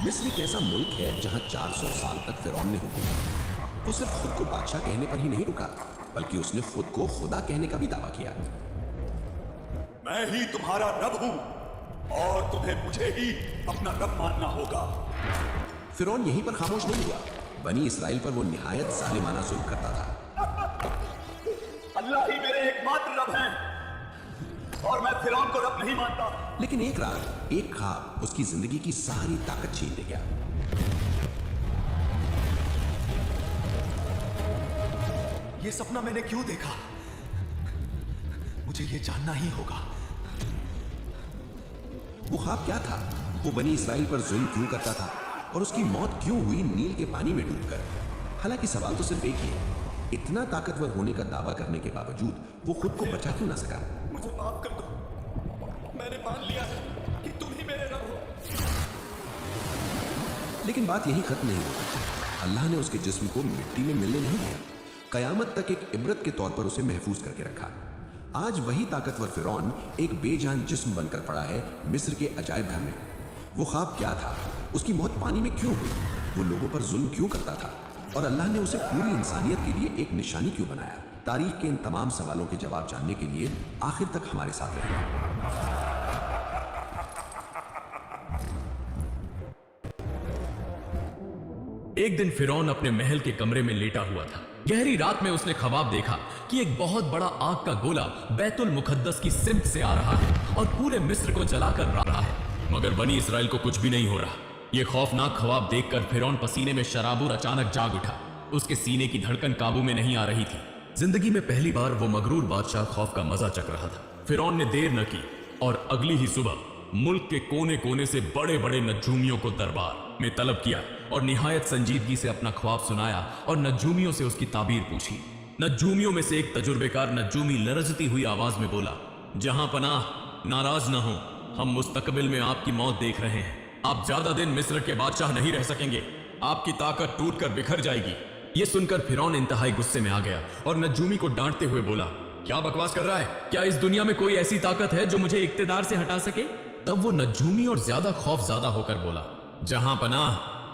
मिस्र एक ऐसा मुल्क है जहां 400 साल तक फिरौन ने हुकूमत की। वो सिर्फ खुद को बादशाह कहने पर ही नहीं रुका, बल्कि उसने खुद को खुदा कहने का भी दावा किया। मैं ही तुम्हारा रब हूं और तुम्हें मुझे ही अपना रब मानना होगा। फिरौन यहीं पर खामोश नहीं हुआ। बनी इसराइल पर वो निहायत जालिमाना जुल्म करता था। अल्लाह ही मेरे एकमात्र रब हैं और मैं फिरौन को रब नहीं मानता। लेकिन एक रात एक ख्वाब उसकी जिंदगी की सारी ताकत छीन ले गया। ये सपना मैंने क्यों देखा? मुझे ये जानना ही होगा। वो ख्वाब क्या था? वो बनी इसराइल पर जुल्म क्यों करता था और उसकी मौत क्यों हुई नील के पानी में डूबकर? हालांकि सवाल तो सिर्फ एक ही है, इतना ताकतवर होने का दावा करने के बावजूद वो खुद को बचा क्यों ना सका? मुझे माफ कर दो, मैंने मान लिया है कि तुम ही मेरे रब हो। लेकिन बात यही खत्म नहीं हुई। अल्लाह ने उसके जिस्म को मिट्टी में मिलने नहीं दिया। कयामत तक एक इबरत के तौर पर उसे महफूज करके रखा। आज वही ताकतवर फिरौन एक बेजान जिस्म बनकर पड़ा है मिस्र के अजायब घर में। वो ख्वाब क्या था? उसकी मौत पानी में क्यों हुई? वो लोगों पर जुल्म क्यों करता था? और अल्लाह ने उसे पूरी इंसानियत के लिए एक निशानी क्यों बनाया? तारीख के इन तमाम सवालों के जवाब जानने के लिए आखिर तक हमारे साथ रहें। एक दिन फिरौन अपने महल के कमरे में लेटा हुआ था। गहरी रात में उसने ख्वाब देखा कि एक बहुत बड़ा आग का गोला बैतुल मुकद्दस की सिमत से आ रहा है और पूरे मिस्र को जलाकर रहा है, मगर बनी इसराइल को कुछ भी नहीं हो रहा। यह खौफनाक ख्वाब देखकर फिरौन पसीने में शराबुर अचानक जाग उठा। उसके सीने की धड़कन काबू में नहीं आ रही थी। जिंदगी में पहली बार वो मगरूर बादशाह खौफ का मजा चख रहा था। फिरौन ने देर न की और अगली ही सुबह मुल्क के कोने कोने से बड़े बड़े नजूमियों को दरबार में तलब किया और निहायत संजीदगी से अपना ख्वाब सुनाया और नजूमियों से उसकी ताबीर पूछी। नजूमियों में से एक तजुर्बेकार नजूमी लरजती हुई आवाज में बोला, जहां पनाह, नाराज ना हो, हम मुस्तकबिल में आपकी मौत देख रहे हैं। आप ज्यादा दिन मिस्र के बादशाह नहीं रह सकेंगे, आपकी ताकत टूट कर बिखर जाएगी। ये सुनकर फिरौन इंतहाई गुस्से में आ गया और नजूमी को डांटते हुए बोला, क्या बकवास कर रहा है? क्या इस दुनिया में कोई ऐसी ताकत है जो मुझे इक्तिदार से हटा सके? तब वो नजूमी और ज्यादा खौफज़दा होकर बोला, जहां पनाह,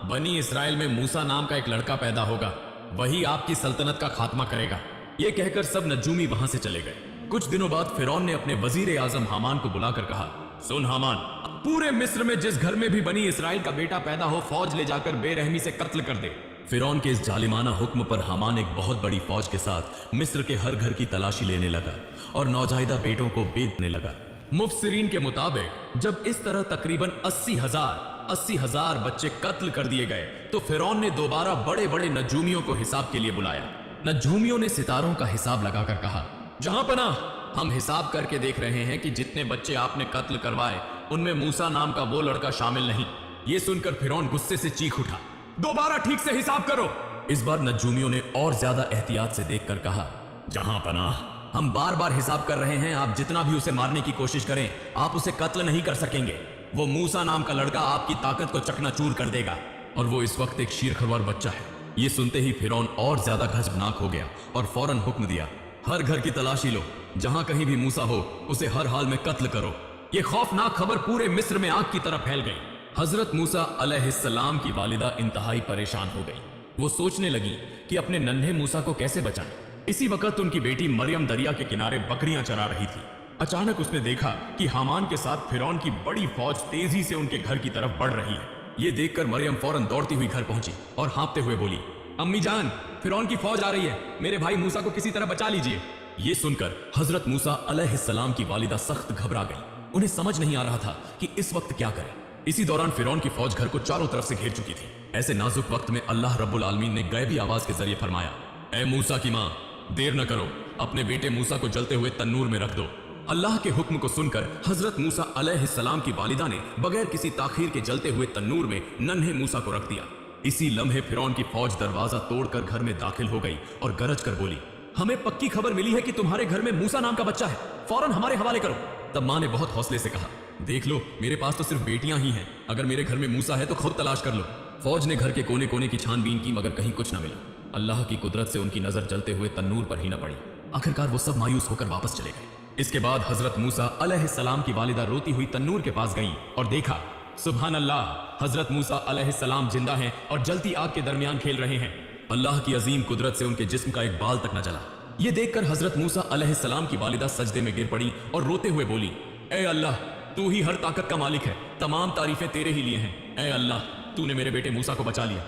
बनी इसराइल में मूसा नाम का एक लड़का पैदा होगा, वही आपकी सल्तनत का खात्मा करेगा। ये कहकर सब नजूमी वहां से चले गए। कुछ दिनों बाद फिरौन ने अपने वजीर आजम हामान को बुलाकर कहा, सुन हामान, पूरे मिस्र में जिस घर में भी बनी इसराइल का बेटा पैदा हो, फौज ले जाकर बेरहमी से कत्ल कर दे। फिरौन के इस जालिमाना हुक्म पर हामान एक बहुत बड़ी फौज के साथ मिस्र के हर घर की तलाशी लेने लगा और नौजायदा बेटों को बेचने लगा। मुफस्सिरीन के मुताबिक जब इस तरह तकरीबन 80,000 बच्चे कत्ल कर दिए गए तो फिरौन ने दोबारा बड़े बड़े नजूमियों को हिसाब के लिए बुलाया। नजूमियों ने सितारों का हिसाब लगाकर कहा, जहां पनाह, हम हिसाब करके देख रहे हैं कि जितने बच्चे आपने कत्ल करवाए उनमें मूसा नाम का वो लड़का शामिल नहीं। ये सुनकर फिरौन गुस्से से चीख उठा, दोबारा ठीक से हिसाब करो। इस बार नजूमियों ने और ज्यादा एहतियात से देखकर कहा, जहां पनाह, हम बार बार हिसाब कर रहे हैं, आप जितना भी उसे मारने की कोशिश करें, आप उसे कत्ल नहीं कर सकेंगे। वो मूसा नाम का लड़का आपकी ताकत को चकनाचूर कर देगा और वो इस वक्त एक शीरखरवार बच्चा है। ये सुनते ही फिरौन और ज्यादा खजबनाक हो गया और फौरन हुक्म दिया, हर घर की तलाशी लो, जहां कहीं भी मूसा हो उसे हर हाल में कत्ल करो। ये खौफनाक खबर पूरे मिस्र में आग की तरह फैल गई। हजरत मूसा अलैहिस्सलाम की वालिदा इंतहाई परेशान हो गई। वो सोचने लगी कि अपने नन्हे मूसा को कैसे बचाएं। इसी वक्त उनकी बेटी मरियम दरिया के किनारे बकरियां चरा रही थी। अचानक उसने देखा कि हामान के साथ फिरौन की बड़ी फौज तेजी से उनके घर की तरफ बढ़ रही है। ये देखकर मरियम फौरन दौड़ती हुई घर पहुंची और हाँफते हुए बोली, अम्मी जान, फिरौन की फौज आ रही है, मेरे भाई मूसा को किसी तरह बचा लीजिए। ये सुनकर हजरत मूसा अलैहिस्सलाम की वालिदा सख्त घबरा गई। उन्हें समझ नहीं आ रहा था कि इस वक्त क्या करें। इसी दौरान फिरौन की फौज घर को चारों तरफ से घेर चुकी थी। ऐसे नाजुक वक्त में अल्लाह रब्बुल आलमीन ने गैबी आवाज के जरिए फरमाया, ए मूसा की माँ, देर न करो, अपने बेटे मूसा को जलते हुए तन्नूर में रख दो। अल्लाह के हुक्म को सुनकर हजरत मूसा अलैहिस्सलाम की वालिदा ने बगैर किसी ताखीर के जलते हुए तन्नूर में नन्हे मूसा को रख दिया। इसी लम्हे फिरौन की फौज दरवाजा तोड़कर घर में दाखिल हो गई और गरज कर बोली, हमें पक्की खबर मिली है कि तुम्हारे घर में मूसा नाम का बच्चा है, फौरन हमारे हवाले करो। तब माँ ने बहुत हौसले से कहा, देख लो, मेरे पास तो सिर्फ बेटियां ही हैं, अगर मेरे घर में मूसा है तो खुद तलाश कर लो। फौज ने घर के कोने कोने की छानबीन की मगर कहीं कुछ न मिला। अल्लाह की कुदरत से उनकी नजर जलते हुए तन्नूर पर ही न पड़ी। आखिरकार वो सब मायूस होकर वापस चले गए। इसके बाद हजरत मूसा अलैहिस्सलाम की वालिदा रोती हुई तन्नूर के पास गईं और देखा सुभान अल्लाह, हजरत मूसा अलैहिस्सलाम जिंदा हैं और जलती आग के दरमियान खेल रहे हैं। अल्लाह की अजीम कुदरत से उनके जिस्म का एक बाल तक न जला। ये देखकर हजरत मूसा अलैहिस्सलाम की वालिदा सजदे में गिर पड़ी और रोते हुए बोली, ए अल्लाह, तू ही हर ताकत का मालिक है, तमाम तारीफें तेरे ही लिए हैं। ए अल्लाह, तूने मेरे बेटे मूसा को बचा लिया।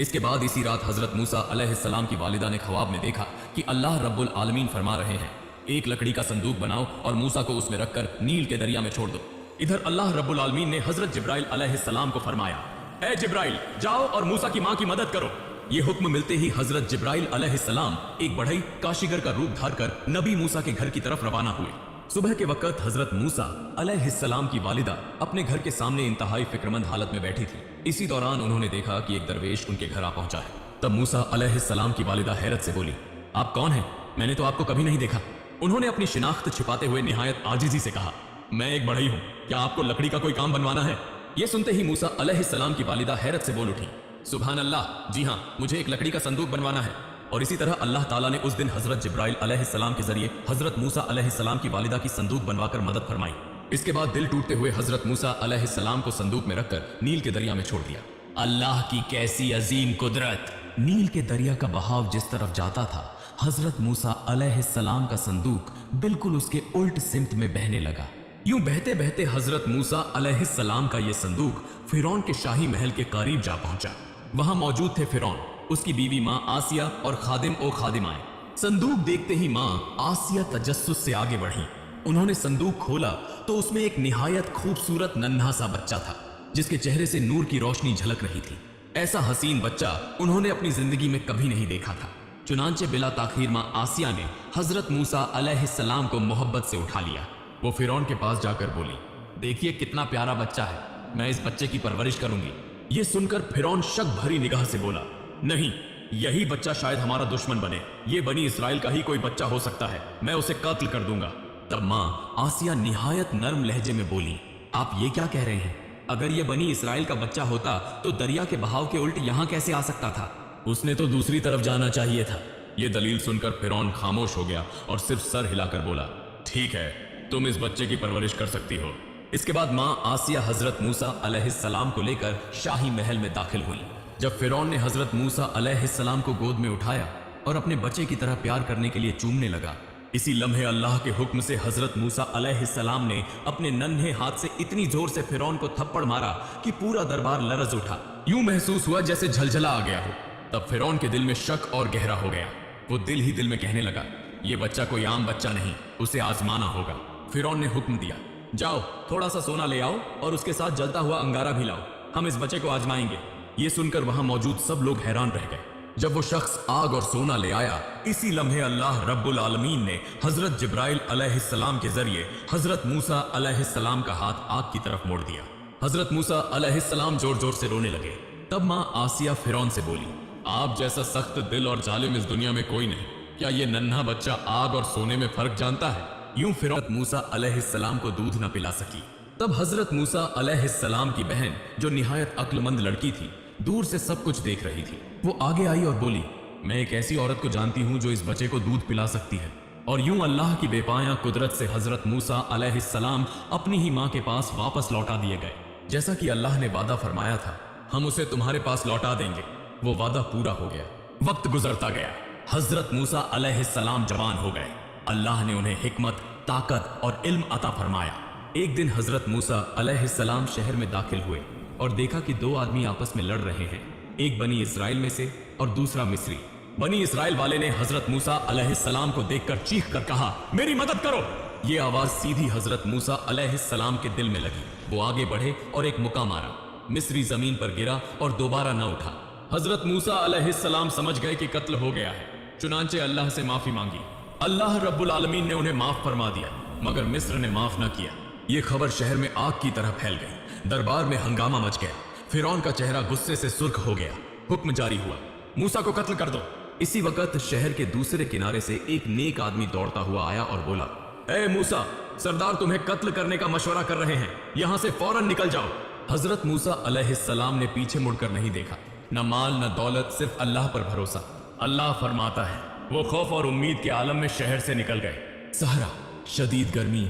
इसके बाद इसी रात हजरत मूसा अलैहिस्सलाम की वालिदा ने ख्वाब में देखा कि अल्लाह रब्बुल आलमीन फरमा रहे हैं, एक लकड़ी का संदूक बनाओ और मूसा को उसमें रखकर नील के दरिया में छोड़ दो। इधर अल्लाह रब्बुल आलमीन ने हजरत जिब्राइल अलैहिस्सलाम को फरमाया, ए जिब्राइल, जाओ और मूसा की मां की मदद करो। ये हुक्म मिलते ही हजरत जिब्राइल अलैहिस्सलाम एक बढ़ई काशीगर का रूप धारकर नबी मूसा के घर की तरफ रवाना हुए। सुबह के वक्त हजरत मूसा अलैहिस्सलाम की वालिदा अपने घर के सामने इंतहाई फिक्रमंद हालत में बैठी थी। इसी दौरान उन्होंने देखा कि एक दरवेश उनके घर आ पहुंचा है। तब मूसा अलैहिस्सलाम की वालिदा हैरत से बोली, आप कौन हैं? मैंने तो आपको कभी नहीं देखा। उन्होंने अपनी शिनाख्त छिपाते हुए निहायत आजिजी से कहा, मैं एक बढ़ई हूं, क्या आपको लकड़ी का कोई काम बनवाना है? यह सुनते ही मूसा अलैहिस्सलाम की वालिदा हैरत से बोल उठी, सुभान अल्लाह, जी हां, मुझे एक लकड़ी का संदूक बनवाना है। और इसी तरह अल्लाह ताला ने उस दिन हजरत जिब्राइल अलैहिस्सलाम के जरिए हजरत मूसा अलैहिस्सलाम की वालिदा की संदूक बनवाकर मदद फरमाई। इसके बाद दिल टूटते हुए हजरत मूसा अलैहिस्सलाम को संदूक में रखकर नील के दरिया में छोड़ दिया। अल्लाह की कैसी अजीम कुदरत! नील के दरिया का बहाव जिस तरफ जाता था, हजरत मूसा अलैहिस्सलाम का संदूक बिल्कुल उसके उल्ट सिमत में बहने लगा। यूं बहते बहते हजरत मूसा अलैहिस्सलाम का यह संदूक फिरौन के शाही महल के करीब जा पहुंचा। वहां मौजूद थे फिरौन, उसकी बीवी मां आसिया और खादिम ओ खादिमाएं। संदूक देखते ही मां आसिया तजस्सुस से आगे बढ़ी। उन्होंने संदूक खोला तो उसमें एक निहायत खूबसूरत नन्हा सा बच्चा था, जिसके चेहरे से नूर की रोशनी झलक रही थी। ऐसा हसीन बच्चा उन्होंने अपनी जिंदगी में कभी नहीं देखा था। चुनांचे बिला ताखीर मां आसिया ने हजरत मूसा अलैहिस्सलाम को मोहब्बत से उठा लिया। वो फिरौन के पास जाकर बोली, देखिए कितना प्यारा बच्चा है, मैं इस बच्चे की परवरिश करूंगी। ये सुनकर फिरौन शक भरी निगाह से बोला, नहीं, यही बच्चा शायद हमारा दुश्मन बने। ये बनी इसराइल का ही कोई बच्चा हो सकता है, मैं उसे कत्ल कर दूंगा। तब मां आसिया निहायत नर्म लहजे में बोली, आप ये क्या कह रहे हैं? अगर ये बनी इसराइल का बच्चा होता तो दरिया के बहाव के उल्ट यहां कैसे आ सकता था? उसने तो दूसरी तरफ जाना चाहिए था। ये दलील सुनकर फिरौन खामोश हो गया और सिर्फ सर हिलाकर बोला, ठीक है, तुम इस बच्चे की परवरिश कर सकती हो। इसके बाद मां आसिया हजरत मूसा अलैहिस्सलाम को लेकर शाही महल में दाखिल हुई। जब फिरौन ने हजरत मूसा अलैहिस्सलाम को गोद में उठाया और अपने बच्चे की तरह प्यार करने के लिए चूमने लगा, इसी लम्हे अल्लाह के हुक्म से हजरत मूसा अलैहिस्सलाम ने अपने नन्हे हाथ से इतनी जोर से फिरौन को थप्पड़ मारा कि पूरा दरबार लरज उठा। यूं महसूस हुआ जैसे झलझला आ गया हो। तब फिरौन के दिल में शक और गहरा हो गया। वो दिल ही दिल में कहने लगा, ये बच्चा कोई आम बच्चा नहीं, उसे आजमाना होगा। फिरौन ने हुक्म दिया, जाओ थोड़ा सा सोना ले आओ और उसके साथ जलता हुआ अंगारा भी लाओ, हम इस बच्चे को आजमाएंगे। ये सुनकर वहां मौजूद सब लोग हैरान रह गए। जब वो शख्स आग और सोना ले आया, इसी लम्हे अल्लाह रब्बुल आलमीन ने हजरत जिब्राइल अलैहिस्सलाम के जरिए हजरत मूसा अलैहिस्सलाम का हाथ आग की तरफ मोड़ दिया। हजरत मूसा अलैहिस्सलाम जोर जोर से रोने लगे। तब मां आसिया फिरौन से बोली, आप जैसा सख्त दिल और जालिम इस दुनिया में कोई नहीं। क्या ये नन्हा बच्चा आग और सोने में फर्क जानता है? यूं फिरौन मूसा अलैहिस्सलाम को दूध न पिला सकी। तब हजरत मूसा अलैहिस्सलाम की बहन, जो निहायत अक्लमंद लड़की थी, दूर से सब कुछ देख रही थी। वो आगे आई और बोली, मैं एक ऐसी औरत को जानती हूं जो इस बच्चे को दूध पिला सकती है। और यूं अल्लाह की बेपाया कुदरत से हजरत मूसा अलैहिस्सलाम अपनी ही मां के पास वापस लौटा दिए गए। जैसा कि अल्लाह ने वादा फरमाया था, हम उसे तुम्हारे पास लौटा देंगे। वो वादा पूरा हो गया। वक्त गुजरता गया, हजरत मूसा अलैहिस्सलाम जवान हो गए। अल्लाह ने उन्हें हिकमत, ताकत और इल्म अता फरमाया। एक दिन हजरत मूसा अलैहिस्सलाम शहर में दाखिल हुए और देखा कि दो आदमी आपस में लड़ रहे हैं, एक बनी इसराइल में से और दूसरा मिस्री। बनी इसराइल वाले ने हजरत मूसा अलैहिस्सलाम को देखकर चीख कर कहा, मेरी मदद करो। ये आवाज सीधी हजरत मूसा अलैहिस्सलाम के दिल में लगी। वो आगे बढ़े और एक मुक्का मारा। मिस्री जमीन पर गिरा और दोबारा न उठा। हजरत मूसा अलैहिस्सलाम समझ गए कि कत्ल हो गया है, चुनांचे अल्लाह से माफी मांगी। अल्लाह रब्बुल आलमीन ने उन्हें माफ फरमा दिया, मगर मिस्र ने माफ न किया। ये खबर शहर में आग की तरह फैल गई। दरबार में हंगामा मच गया। फिरौन का चेहरा गुस्से से सुर्ख हो गया। हुक्म जारी हुआ, मूसा को कत्ल कर दो। इसी वक्त शहर के दूसरे किनारे से एक नेक आदमी दौड़ता हुआ आया और बोला, ए मूसा, सरदार तुम्हें कत्ल करने का मशवरा कर रहे हैं, यहां से फौरन निकल जाओ। हजरत मूसा अलैहिस्सलाम ने पीछे मुड़कर नहीं देखा। न माल न दौलत, सिर्फ अल्लाह पर भरोसा। अल्लाह फरमाता है, वो खौफ और उम्मीद के आलम में शहर से निकल गए। सहरा, शदीद गर्मी,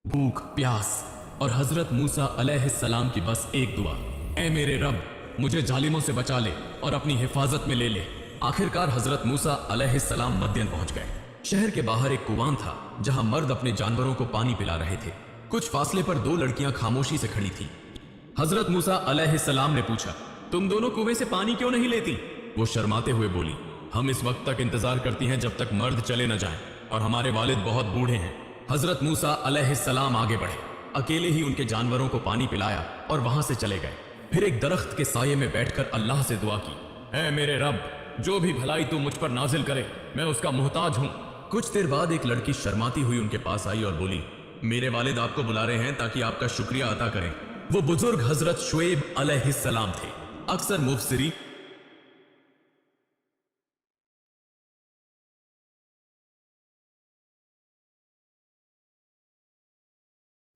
भूख, प्यास, और हजरत मूसा अलैहिस्सलाम की बस एक दुआ, ऐ मेरे रब मुझे जालिमों से बचा ले और अपनी हिफाजत में ले ले। आखिरकार हजरत मूसा अलैहिस्सलाम मदयन पहुंच गए। शहर के बाहर एक कुआं था जहां मर्द अपने जानवरों को पानी पिला रहे थे। कुछ फासले पर दो लड़कियां खामोशी से खड़ी थी। हजरत मूसा अलैहिस्सलाम ने पूछा, तुम दोनों कुएं से पानी क्यों नहीं लेती? वो शर्माते हुए बोली, हम इस वक्त तक इंतजार करती हैं जब तक मर्द चले न जाएं और हमारे वालिद बहुत बूढ़े हैं। हजरत मूसा अलैहिस्सलाम आगे बढ़े, अकेले ही उनके जानवरों को पानी पिलाया और वहां से चले गए। फिर एक दरख्त के साये में बैठकर अल्लाह से दुआ की, ऐ मेरे रब जो भी भलाई तू मुझ पर नाजिल करे मैं उसका मोहताज हूं। कुछ देर बाद एक लड़की शर्माती हुई उनके पास आई और बोली, मेरे वालिद आपको बुला रहे हैं ताकि आपका शुक्रिया अदा करें। वो बुजुर्ग हजरत शुएब अलैहिस्सलाम थे। अक्सर मुफस्सिरीन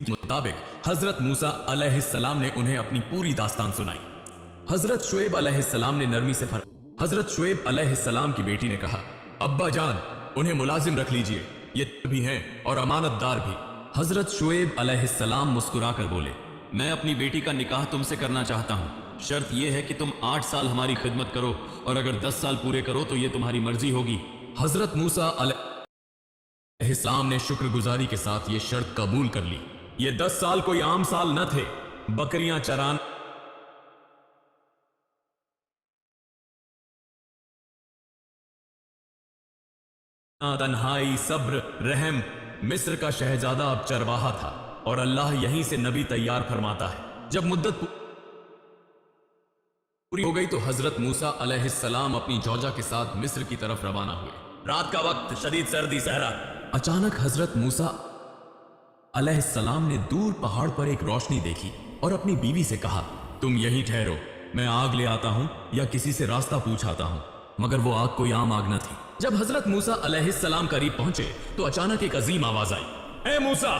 मुताबिक हजरत मूसा अलैहिस्सलाम ने उन्हें अपनी पूरी दास्तान सुनाई। हजरत शुएब अलैहिस्सलाम ने नरमी से हजरत शुएब अलैहिस्सलाम की बेटी ने कहा, अब्बा जान उन्हें मुलाजिम रख लीजिए, ये भी हैं और अमानतदार भी। हजरत शुएब अलैहिस्सलाम मुस्कुराकर बोले, मैं अपनी बेटी का निकाह तुमसे करना चाहता हूँ। शर्त यह है कि तुम 8 साल हमारी खिदमत करो और अगर 10 साल पूरे करो तो यह तुम्हारी मर्जी होगी। हजरत मूसा अलैहिस्सलाम ने शुक्रगुजारी के साथ ये शर्त कबूल कर ली। ये 10 साल कोई आम साल न थे। बकरियां चराना, तन्हाई, सब्र, रहम। मिस्र का शहजादा अब चरवाहा था और अल्लाह यहीं से नबी तैयार फरमाता है। जब मुद्दत पूरी हो गई तो हजरत मूसा अलैहिस्सलाम अपनी जौजा के साथ मिस्र की तरफ रवाना हुए। रात का वक्त, शदीद सर्दी, सहरा। अचानक हजरत मूसा अलैहिस्सलाम ने दूर पहाड़ पर एक रोशनी देखी और अपनी बीवी से कहा, तुम यहीं ठहरो, मैं आग ले आता हूं या किसी से रास्ता पूछ आता हूं। मगर वो आग कोई आम आग न थी। जब हजरत मूसा अलैहिस्सलाम करीब पहुंचे तो अचानक एक अजीम आवाज आई, ए मूसा।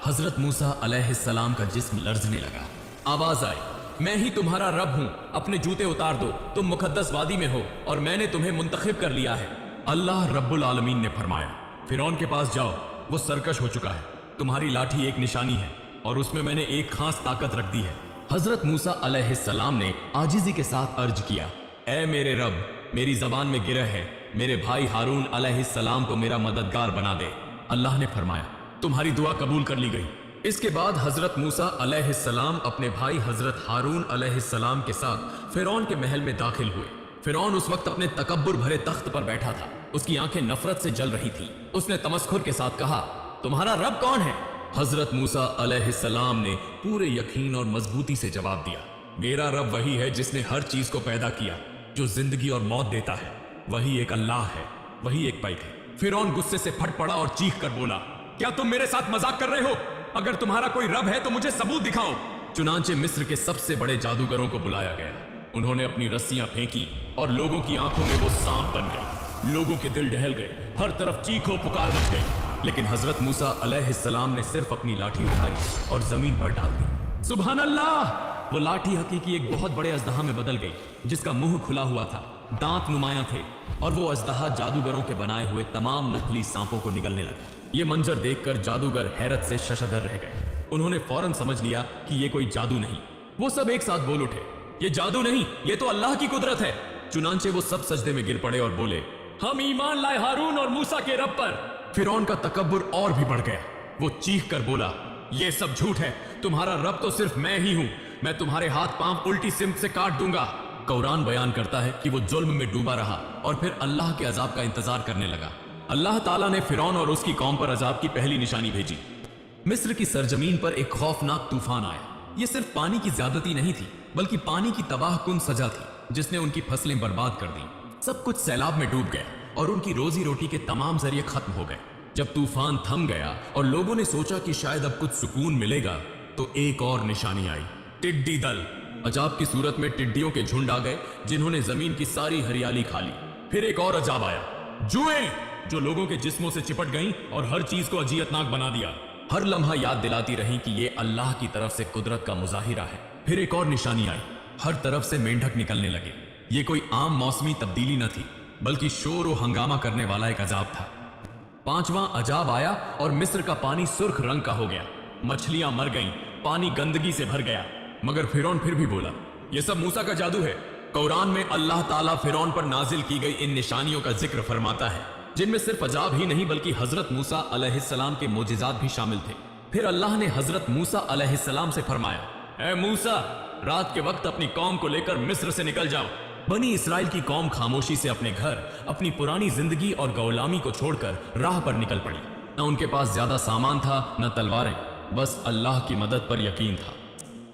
हजरत मूसा अलैहिस्सलाम का जिस्म लर्जने लगा। आवाज आई, मैं ही तुम्हारा रब हूं, अपने जूते उतार दो, तुम मुकद्दस वादी में हो और मैंने तुम्हें मुंतखब कर लिया है। अल्लाह रब्बुल आलमीन ने फरमाया, फिरौन के पास जाओ, वो सरकश हो चुका है। तुम्हारी लाठी एक निशानी है और उसमें मैंने एक खास ताकत रख दी है। हजरत मूसा अलैहिस्सलाम ने आजिजी के साथ अर्ज किया, ऐ मेरे रब, मेरी जबान में गिरह है, मेरे भाई हारून अलैहिस्सलाम को मेरा मददगार बना दे। अल्लाह ने फरमाया, तुम्हारी दुआ कबूल कर ली गई। इसके बाद हजरत मूसा अलैहिस्सलाम अपने भाई हजरत हारून अलैहिस्सलाम के साथ फिरौन के महल में दाखिल हुए। फिरौन उस वक्त अपने तकब्बुर भरे तख्त पर बैठा था। उसकी आंखें नफरत से जल रही थी। उसने तमस्खुर के साथ कहा, तुम्हारा रब कौन है? हजरत मूसा अलैहिस्सलाम ने पूरे यकीन और मजबूती से जवाब दिया, मेरा रब वही है जिसने हर चीज को पैदा किया, जो जिंदगी और मौत देता है। वही एक अल्लाह है, वही एक पैक है। फिरौन गुस्से से फट पड़ा और चीख कर बोला, क्या तुम मेरे साथ मजाक कर रहे हो? अगर तुम्हारा कोई रब है तो मुझे सबूत दिखाओ। चुनांचे मिस्र के सबसे बड़े जादूगरों को बुलाया गया। उन्होंने अपनी रस्सियां फेंकी और लोगों की आंखों में वो सांप बन गए। लोगों के दिल दहल गए, हर तरफ चीखों पुकार मच गई। लेकिन हजरत मूसा अलैहिस्सलाम ने सिर्फ अपनी लाठी उठाई और जमीन पर डाल दी। सुभान अल्लाह! वो लाठी हकीकी एक बहुत बड़े अजदहा में बदल गई, जिसका मुंह खुला हुआ था, दांत नुमाया थे और वो अजदहा जादूगरों के बनाए हुए तमाम नकली सांपों को निगलने लगा। ये मंजर देखकर जादूगर हैरत से शशदर रह गए। उन्होंने फौरन समझ लिया कि ये कोई जादू नहीं। वो सब एक साथ बोल उठे, ये जादू नहीं, ये तो अल्लाह की कुदरत है। चुनांचे वो सब सजदे में गिर पड़े और बोले, हम ईमान लाए हारून और मूसा के रब पर। फिरौन का तकब्बुर और भी बढ़ गया। वो चीख कर बोला, ये सब झूठ है, तुम्हारा रब तो सिर्फ मैं ही हूं। मैं तुम्हारे हाथ पांव उल्टी सिमत से काट दूंगा। कुरान बयान करता है कि वो जुल्म में डूबा रहा और फिर अल्लाह के अजाब का इंतजार करने लगा। अल्लाह ताला ने फिरौन और उसकी कौम पर अजाब की पहली निशानी भेजी। मिस्र की सरजमीन पर एक खौफनाक तूफान आया। ये सिर्फ पानी की ज्यादती नहीं थी, बल्कि पानी की तबाहकुन सजा थी, जिसने उनकी फसलें बर्बाद कर दी। सब कुछ सैलाब में डूब गया और उनकी रोजी रोटी के तमाम जरिए खत्म हो गए। जब तूफान थम गया और लोगों ने सोचा कि शायद अब कुछ सुकून मिलेगा, तो एक और निशानी आई, टिड्डी दल। अजाब की सूरत में टिड्डियों के झुंड आ गए, जिन्होंने जमीन की सारी हरियाली खा ली। फिर एक और अजाब आया, जुएं, जो लोगों के जिस्मों से चिपट गईं और हर चीज को अजियतनाक बना दिया। हर लम्हा याद दिलाती रही कि ये अल्लाह की तरफ से कुदरत का मुजाहिरा है। फिर एक और निशानी आई, हर तरफ से मेंढक निकलने लगे। ये कोई आम मौसमी तब्दीली न थी, बल्कि शोर और हंगामा करने वाला एक अजाब था। पांचवां अजाब आया और मिस्र का पानी सुर्ख रंग का हो गया। मछलियां मर गईं, पानी गंदगी से भर गया। मगर फिरौन फिर भी बोला, यह सब मूसा का जादू है। कुरान में अल्लाह ताला फिरौन पर नाजिल की गई इन निशानियों का जिक्र फरमाता है, जिनमें सिर्फ अजाब ही नहीं बल्कि हजरत मूसा अलैहिस्सलाम के मोजिजात भी शामिल थे। फिर अल्लाह ने हजरत मूसा अलैहिस्सलाम से फरमाया, ऐ मूसा, रात के वक्त अपनी कौम को लेकर मिस्र से निकल जाओ। बनी इसराइल की कौम खामोशी से अपने घर, अपनी पुरानी जिंदगी और गुलामी को छोड़कर राह पर निकल पड़ी। न उनके पास ज्यादा सामान था, न तलवारें, बस अल्लाह की मदद पर यकीन था।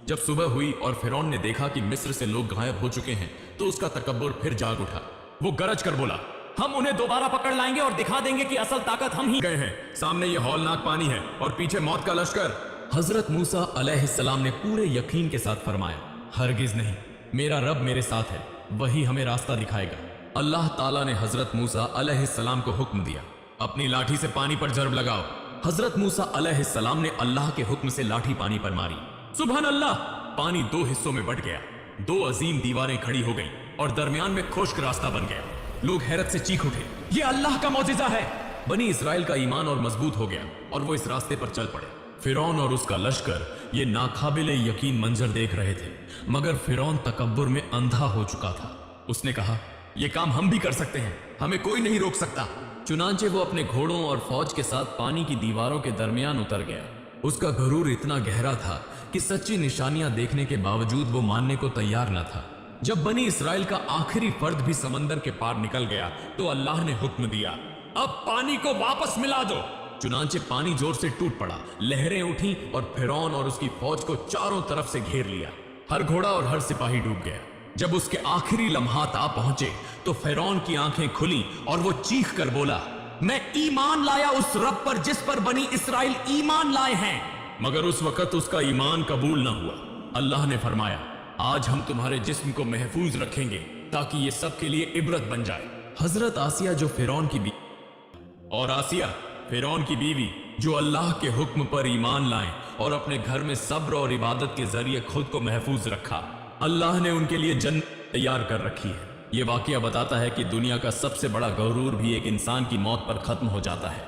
जब सुबह हुई और फिरौन ने देखा कि मिस्र से लोग गायब हो चुके हैं, तो उसका तकब्बुर फिर जाग उठा। वो गरज कर बोला, हम उन्हें दोबारा पकड़ लाएंगे और दिखा देंगे कि असल ताकत हम ही गए हैं। सामने ये हौलनाक पानी है और पीछे मौत का लश्कर। हजरत मूसा अलैहिस्सलाम ने पूरे यकीन के साथ फरमाया, हरगिज नहीं, मेरा रब मेरे साथ है, वही हमें रास्ता दिखाएगा। अल्लाह ताला ने हजरत मूसा अलैहिस्सलाम को हुक्म दिया, अपनी लाठी से पानी पर जरब लगाओ। हजरत मूसा अलैहिस्सलाम ने अल्लाह के हुक्म से लाठी पानी पर मारी। सुभान अल्लाह! पानी दो हिस्सों में बंट गया, दो अजीम दीवारें खड़ी हो गईं और दरमियान में खुश्क रास्ता बन गया। लोग हैरत से चीख उठे, ये अल्लाह का मौजिजा है। बनी इसराइल का ईमान और मजबूत हो गया और वो इस रास्ते पर चल पड़े। फिरौन और उसका लश्कर ये नाकाबिले यकीन मंजर देख रहे थे, मगर फिरौन तकब्बुर में अंधा हो चुका था। उसने कहा, ये काम हम भी कर सकते हैं, हमें कोई नहीं रोक सकता। चुनांचे वो अपने घोड़ों और फौज के साथ पानी की दीवारों के दरमियान उतर गया। उसका गरूर इतना गहरा था कि सच्ची निशानियां देखने के बावजूद वो मानने को तैयार न था। जब बनी इसराइल का आखिरी फर्द भी समंदर के पार निकल गया तो अल्लाह ने हुक्म दिया, अब पानी को वापस मिला दो। चुनांचे पानी जोर से टूट पड़ा, लहरें उठी और फिरौन और उसकी फौज को चारों तरफ से घेर लिया। हर घोड़ा और हर सिपाही डूब गया। जब उसके आखिरी लम्हात आ पहुंचे तो फिरौन की आंखें खुली और वो चीख कर बोला, मैं ईमान लाया उस रब पर जिस पर बनी इसराइल ईमान लाए हैं। मगर उस वक्त उसका ईमान कबूल न हुआ। अल्लाह ने फरमाया, आज हम तुम्हारे जिस्म को महफूज रखेंगे ताकि ये सबके लिए इबरत बन जाए। हजरत आसिया जो फिरौन की बीवी और आसिया फिरौन की बीवी जो अल्लाह के हुक्म पर ईमान लाएं और अपने घर में सब्र और इबादत के जरिए खुद को महफूज रखा, अल्लाह ने उनके लिए जन्नत तैयार कर रखी है। ये वाकया बताता है कि दुनिया का सबसे बड़ा गरूर भी एक इंसान की मौत पर खत्म हो जाता है।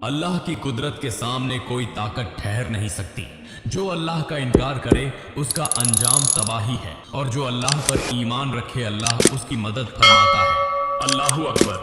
अल्लाह की कुदरत के सामने कोई ताकत ठहर नहीं सकती। जो अल्लाह का इनकार करे उसका अंजाम तबाही है, और जो अल्लाह पर ईमान रखे अल्लाह उसकी मदद फरमाता है। अल्लाहु अकबर।